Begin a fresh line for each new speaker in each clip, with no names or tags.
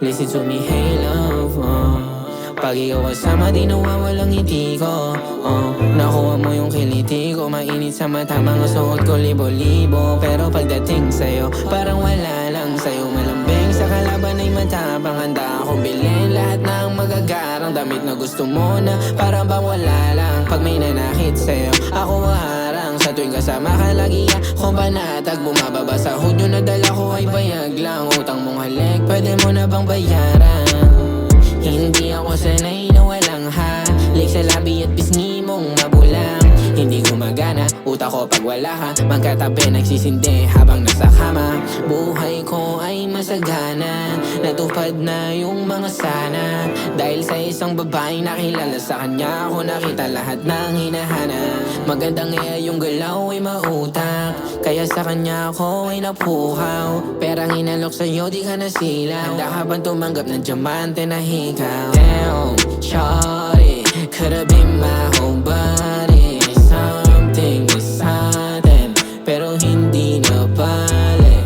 Listen to me, hey love, pag ikaw kasama di nawawalang ngiti ko, nakuha mo yung kiliti ko. Mainit sa mata, mga suot ko libo-libo. Pero pagdating sa'yo, parang wala lang. Sa'yo malambing, sa kalaban ay matapang. Handa akong bilhin lahat ng magagarang damit na gusto mo na parang bang wala lang. Pag may nanakit sa'yo, ako harang. Sa tuwing kasama ka lagi akong panatag. Bumababa sa hudyo na dala ko ay bayag lang. Utang mong halik, pwede mo na bang bayaran? Hindi ako sanay na walang halik sa labi at pisngi mong mabulang. Hindi gumagana, utak ko pag wala ka. Magkatabi, nagsisindi habang nasa kama. Buhay ko ay masagana, natupad na yung mga sana. Dahil sa isang babaeng nakilala, sa kanya ako nakita lahat ng hinahanap. Magandang iya yung galaw ay mautak, kaya sa kanya ako ay napukaw. Perang inalok sa'yo di ka nasilaw. Handa ka bang tumanggap ng diamante na hikaw? Damn, shawty, could've been my whole body. Something is sudden, pero hindi na bale.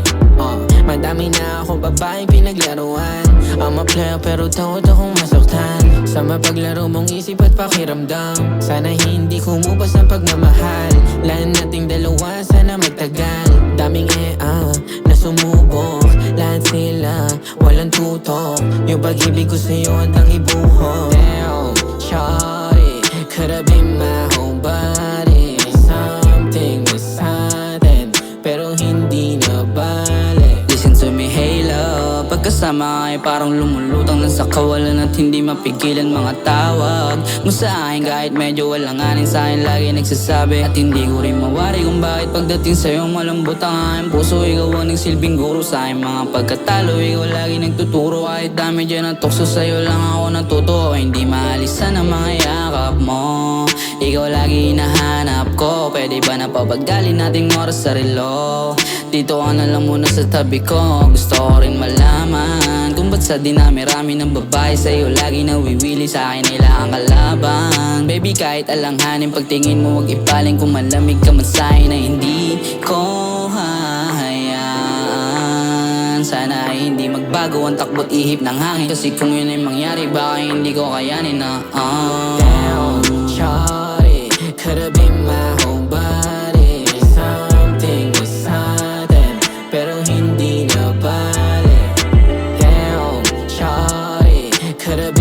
Madami na akong babaeng pinaglaruan. I'm a player pero takot akong masaktan sa mapaglaro mong isip at pakiramdam. Sana hindi kumubas ang pagmamahal. Lahat nating dalawa sana magtagal. Daming na sumubok, lahat sila walang tutok. Yung pag-ibig ko sa'yo handang ibuhok. Damn, shawty, could've been my whole body. Something was sudden, pero hindi na bale.
Listen to me, hey love, pagkasama ay parang lumulutang lang sa kawalan at hindi mapigilan mga tawag mo sa akin. Kahit medyo walang anin sa akin, lagi nagsasabi. At hindi ko rin mawari kung bakit pagdating sa'yo malambot ang aking puso. Ikaw ang nagsilbing guro sa aking mga pagkatalo. Ikaw lagi nagtuturo kahit dami dyan ang tukso. Sa'yo lang ako natuto, hindi maalisan ang mga yakap mo. Ikaw lagi hinahanap ko, pwede ba napabagalin nating oras sa relo? Dito ka na lang muna sa tabi ko, gusto ko rin malaman kung ba't sa dinami-rami ng babae sa'yo lagi nawiwili, sa akin nila ang kalaban. Baby kahit alanghanin, pagtingin mo wag ipaling. Kung malamig ka man sa'kin na hindi ko hahayaan. Sana ay hindi magbago ang takbo't ihip ng hangin, kasi kung yun ay mangyari baka hindi ko kayanin na
Damn, shawty, could've been my whole body. Something was sudden, pero hindi na bale. Damn, shawty, could've